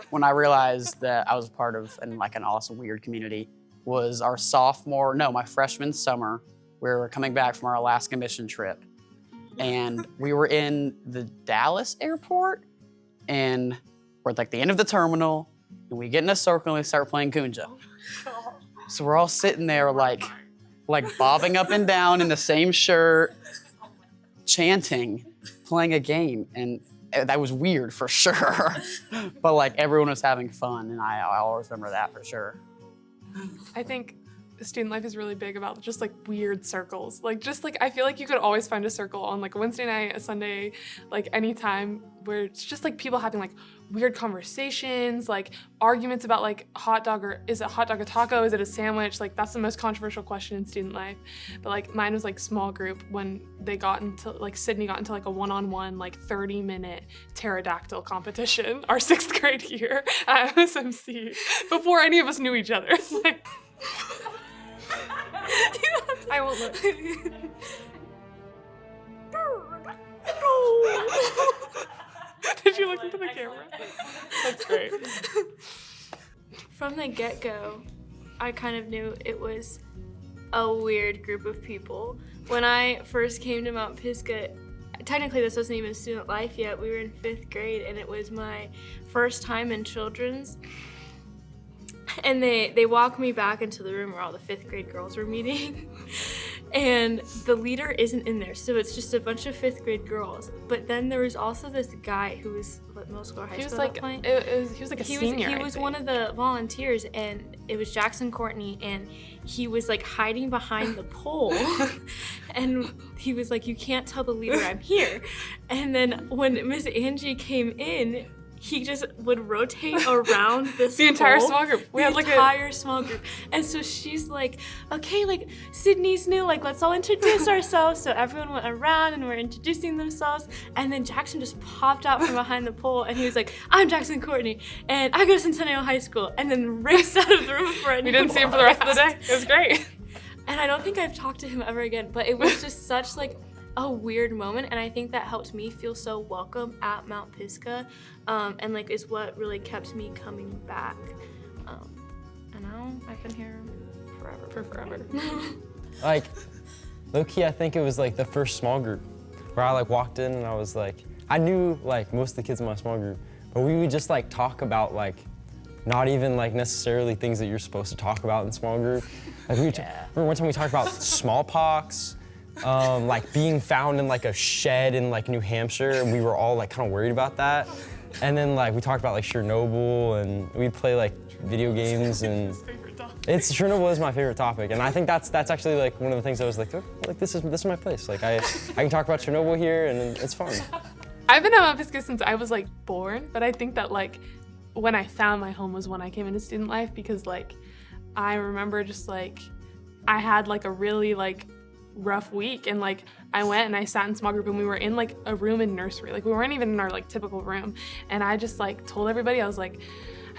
when I realized that I was a part of an awesome weird community was my freshman summer. We were coming back from our Alaska mission trip, and we were in the Dallas airport, and we're at like the end of the terminal, and we get in a circle and we start playing Kunja. So we're all sitting there like bobbing up and down in the same shirt, chanting, playing a game, and that was weird for sure. But like everyone was having fun, and I always remember that for sure. I think student life is really big about just like weird circles. Like just like I feel like you could always find a circle on like a Wednesday night, a Sunday, like anytime where it's just like people having like weird conversations, like arguments about like hot dog, or is a hot dog a taco? Is it a sandwich? Like that's the most controversial question in student life. But like mine was like small group when they got into like Sydney got into like a one-on-one like 30-minute pterodactyl competition our 6th grade year at MSMC before any of us knew each other. Like, I won't look. Did you look into the camera? That's great. From the get-go, I kind of knew it was a weird group of people. When I first came to Mount Pisgah, technically this wasn't even student life yet. We were in 5th grade, and it was my first time in children's. And they walked me back into the room where all the 5th grade girls were meeting. And the leader isn't in there, so it's just a bunch of 5th grade girls. But then there was also this guy who was middle school or high school at that point. He was like a senior. He was one of the volunteers, and it was Jackson Courtney, and he was like hiding behind the pole. And he was like, "You can't tell the leader I'm here." And then when Miss Angie came in, he just would rotate around this the entire pole, small group. We had like entire small group. And so she's like, "Okay, like Sydney's new, like let's all introduce ourselves." So everyone went around and were introducing themselves. And then Jackson just popped out from behind the pole, and he was like, "I'm Jackson Courtney, and I go to Centennial High School," and then raced out of the room before anyone. We didn't see him for the rest of the day. It was great. And I don't think I've talked to him ever again, but it was just such like a weird moment, and I think that helped me feel so welcome at Mount Pisgah, and like is what really kept me coming back. And now I've been here forever. Like, low-key, I think it was like the first small group where I like walked in and I was like, I knew like most of the kids in my small group, but we would just like talk about like not even like necessarily things that you're supposed to talk about in small group. Like remember one time we talked about smallpox, like being found in like a shed in like New Hampshire, and we were all like kind of worried about that. And then like we talked about like Chernobyl, and we'd play like video games, and Chernobyl is my favorite topic, and I think that's actually like one of the things I was like, oh, like this is my place. Like I can talk about Chernobyl here, and it's fun. I've been at Mount Pisgah since I was like born, but I think that like when I found my home was when I came into student life, because like I remember just like I had like a really like rough week, and like I went and I sat in small group, and we were in like a room in nursery, like we weren't even in our like typical room, and I just like told everybody, I was like,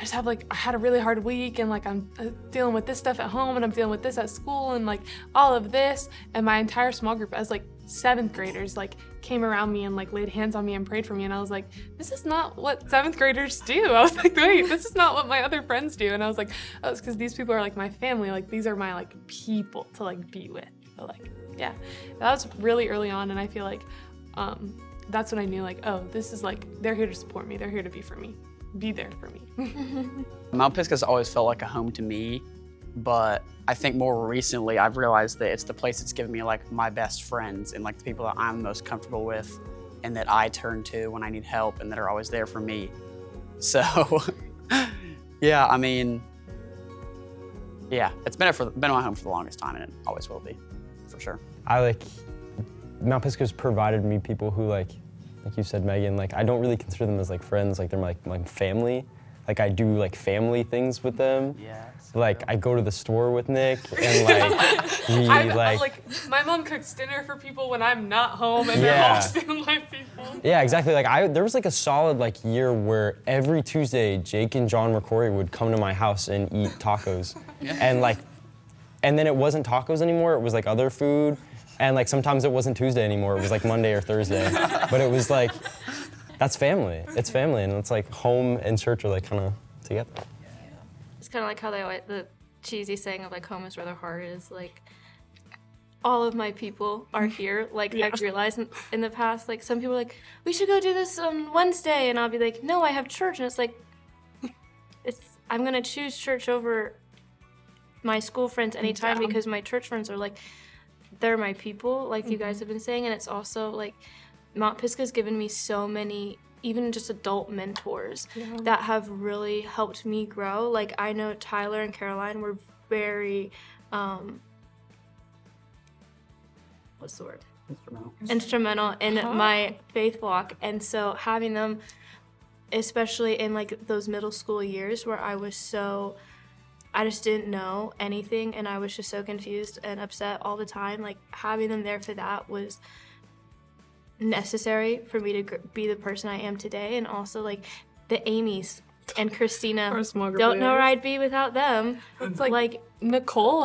I had a really hard week, and like I'm dealing with this stuff at home, and I'm dealing with this at school, and like all of this, and my entire small group as like 7th graders like came around me and like laid hands on me and prayed for me, and I was like, this is not what 7th graders do. I was like, wait, this is not what my other friends do. And I was like, oh, it's because these people are like my family, like these are my like people to like be with. But like, yeah, that was really early on, and I feel like that's when I knew like, oh, this is like, they're here to support me, they're here to be there for me. Mount Pisgah's always felt like a home to me, but I think more recently I've realized that it's the place that's given me like my best friends and like the people that I'm most comfortable with and that I turn to when I need help and that are always there for me. So, yeah, I mean, yeah, it's been my home for the longest time, and it always will be, for sure. Mount Pisgah's provided me people who like you said, Megan, like I don't really consider them as like friends, like they're like family. Like I do like family things with them. Yes. Like I go to the store with Nick, and like we like my mom cooks dinner for people when I'm not home, and they're all student life people. Yeah, exactly. Like there was like a solid like year where every Tuesday Jake and John McCrory would come to my house and eat tacos. And then it wasn't tacos anymore, it was like other food. And like sometimes it wasn't Tuesday anymore, it was like Monday or Thursday. But it was like that's family. It's family, and it's like home and church are like kind of together. It's kind of like how the cheesy saying of like home is where the heart is. Like all of my people are here. Like I've realized in the past, like some people are like, we should go do this on Wednesday, and I'll be like, no, I have church, and it's like, I'm gonna choose church over my school friends anytime because my church friends are like, they're my people, like you guys have been saying, and it's also like Mount Pisgah's given me so many, even just adult mentors that have really helped me grow. Like I know Tyler and Caroline were very, what's the word? Instrumental in my faith walk, and so having them, especially in like those middle school years where I just didn't know anything and I was just so confused and upset all the time. Like having them there for that was necessary for me to be the person I am today. And also like the Amy's and Christina, don't know where I'd be without them. It's like Nicole,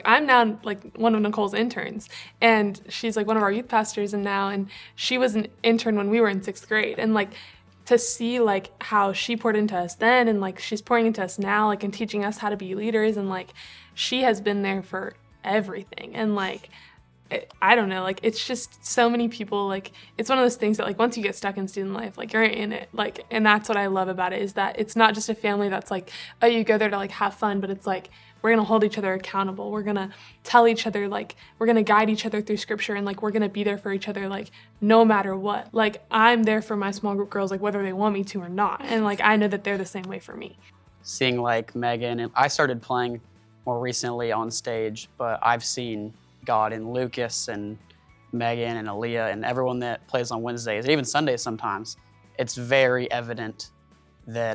I'm now like one of Nicole's interns, and she's like one of our youth pastors and she was an intern when we were in 6th grade, and like to see like how she poured into us then and like she's pouring into us now, like and teaching us how to be leaders, and like she has been there for everything. And like I don't know, like it's just so many people. Like it's one of those things that like once you get stuck in student life, like you're in it, like, and that's what I love about it, is that it's not just a family that's like, oh, you go there to like have fun, but it's like we're gonna hold each other accountable. We're gonna tell each other, like we're gonna guide each other through scripture, and like we're gonna be there for each other, like no matter what. Like I'm there for my small group girls, like whether they want me to or not, and like I know that they're the same way for me. Seeing like Megan, and I started playing more recently on stage, but I've seen God in Lucas and Megan and Aaliyah and everyone that plays on Wednesdays and even Sundays sometimes. It's very evident that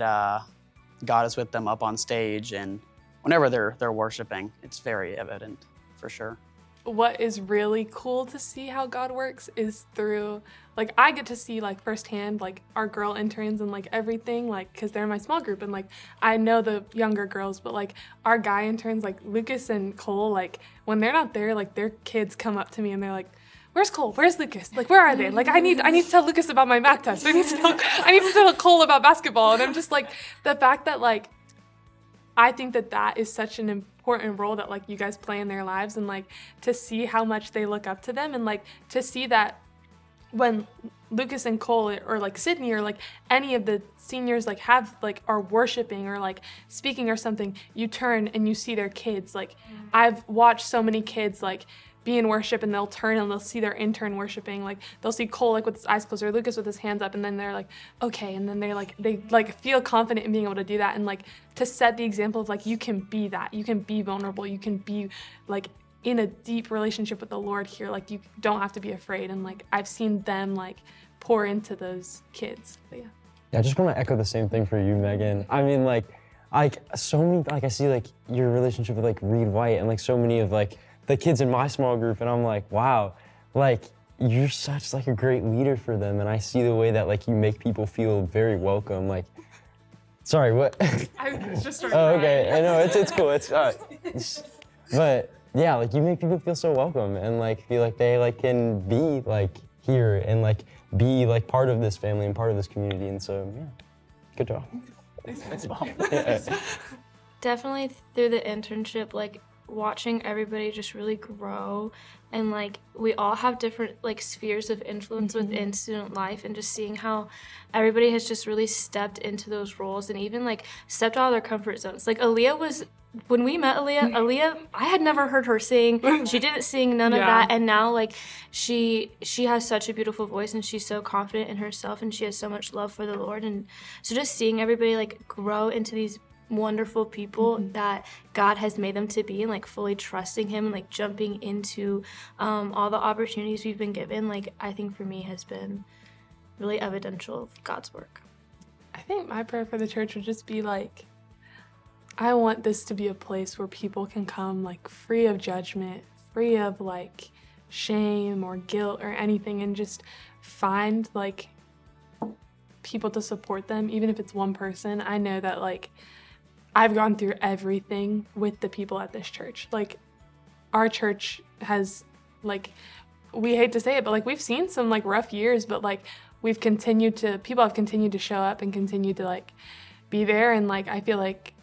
God is with them up on stage, and whenever they're worshiping, it's very evident for sure. What is really cool to see how God works is through, like I get to see like firsthand like our girl interns and like everything, like because they're in my small group, and like I know the younger girls, but like our guy interns like Lucas and Cole, like when they're not there, like their kids come up to me and they're like, where's Cole? Where's Lucas? Like, where are they? Like, I need to tell Lucas about my math test. I need to tell Cole about basketball. And I'm just like, the fact that like I think that is such an important role that like you guys play in their lives, and like to see how much they look up to them, and like to see that when Lucas and Cole or like Sydney or like any of the seniors like have like are worshiping or like speaking or something, you turn and you see their kids. Like I've watched so many kids like be in worship and they'll turn and they'll see their intern worshiping. Like they'll see Cole like with his eyes closed or Lucas with his hands up, and then they're like, okay, and then they feel confident in being able to do that, and like to set the example of like you can be that, you can be vulnerable, you can be like in a deep relationship with the Lord here, like you don't have to be afraid. And like I've seen them like pour into those kids. But yeah. Yeah, I just want to echo the same thing for you, Megan. I mean, like so many, like I see like your relationship with like Reed White and like so many of like the kids in my small group, and I'm like, wow, like you're such like a great leader for them, and I see the way that like you make people feel very welcome. Like, sorry, what? I just started Oh, okay. I know it's cool. But yeah, like you make people feel so welcome and like feel like they like can be like here and like be like part of this family and part of this community. And so yeah, good job. Thanks, Mom. Yeah. Definitely through the internship, like watching everybody just really grow, and like we all have different like spheres of influence within student life, and just seeing how everybody has just really stepped into those roles and even like stepped out of their comfort zones. Like Aaliyah was, when we met Aaliyah, I had never heard her sing. She didn't sing none of that, and now like she has such a beautiful voice, and she's so confident in herself, and she has so much love for the Lord. And so just seeing everybody like grow into these wonderful people that God has made them to be, and like fully trusting Him and like jumping into all the opportunities we've been given, like I think for me has been really evidential of God's work. I think my prayer for the church would just be like, I want this to be a place where people can come like free of judgment, free of like shame or guilt or anything, and just find like people to support them, even if it's one person. I know that like I've gone through everything with the people at this church. Like our church has like, we hate to say it, but like we've seen some like rough years, but like people have continued to show up and continued to like be there. And like, I feel like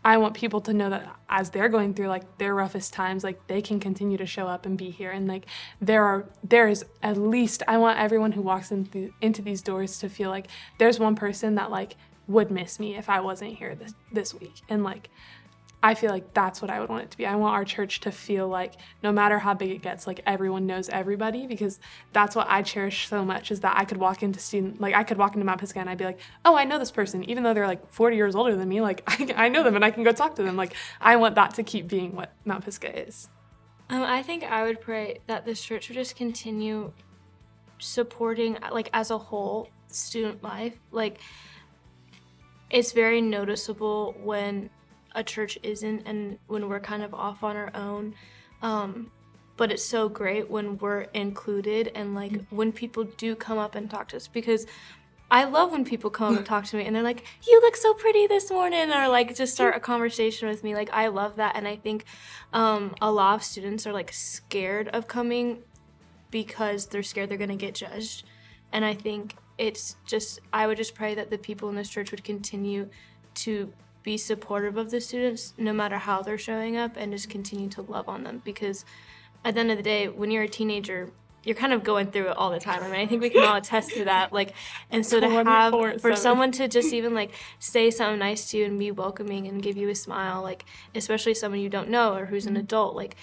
I want people to know that as they're going through like their roughest times, like they can continue to show up and be here. And like there is at least, I want everyone who walks into these doors to feel like there's one person that like would miss me if I wasn't here this week. And like, I feel like that's what I would want it to be. I want our church to feel like no matter how big it gets, like everyone knows everybody, because that's what I cherish so much, is that I could walk into Mount Pisgah and I'd be like, oh, I know this person, even though they're like 40 years older than me, like I know them and I can go talk to them. Like I want that to keep being what Mount Pisgah is. I think I would pray that this church would just continue supporting, like as a whole, student life. Like it's very noticeable when a church isn't and when we're kind of off on our own, but it's so great when we're included and like when people do come up and talk to us, because I love when people come up and talk to me and they're like, you look so pretty this morning, or like just start a conversation with me. Like I love that. And I think a lot of students are like scared of coming because they're scared they're gonna get judged. And I think I would just pray that the people in this church would continue to be supportive of the students no matter how they're showing up, and just continue to love on them, because at the end of the day, when you're a teenager, you're kind of going through it all the time. I mean, I think we can all attest to that. Like, and so to have for someone to just even like say something nice to you and be welcoming and give you a smile, like especially someone you don't know or who's an adult, like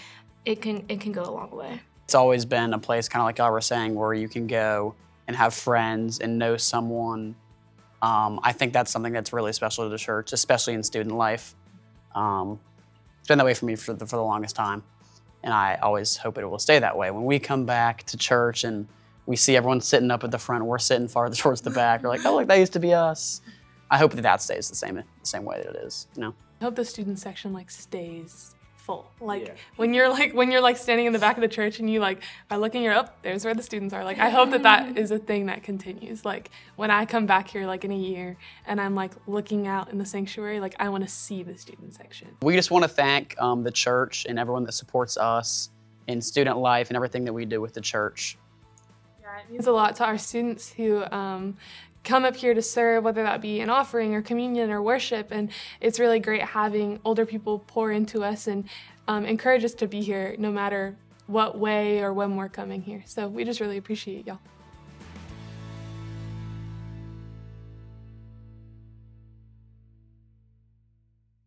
it can go a long way. It's always been a place, kind of like y'all were saying, where you can go and have friends and know someone. I think that's something that's really special to the church, especially in student life. It's been that way for me for the longest time, and I always hope it will stay that way. When we come back to church and we see everyone sitting up at the front, we're sitting farther towards the back, we're like, oh, look, that used to be us. I hope that stays the same way that it is, you know? I hope the student section like stays full. Like when you're like standing in the back of the church and you like are looking, there's where the students are. Like I hope that is a thing that continues. Like when I come back here like in a year and I'm like looking out in the sanctuary, like I want to see the student section. We just want to thank the church and everyone that supports us in student life and everything that we do with the church. Yeah, it means a lot to our students who come up here to serve, whether that be an offering or communion or worship. And it's really great having older people pour into us and encourage us to be here no matter what way or when we're coming here. So we just really appreciate y'all.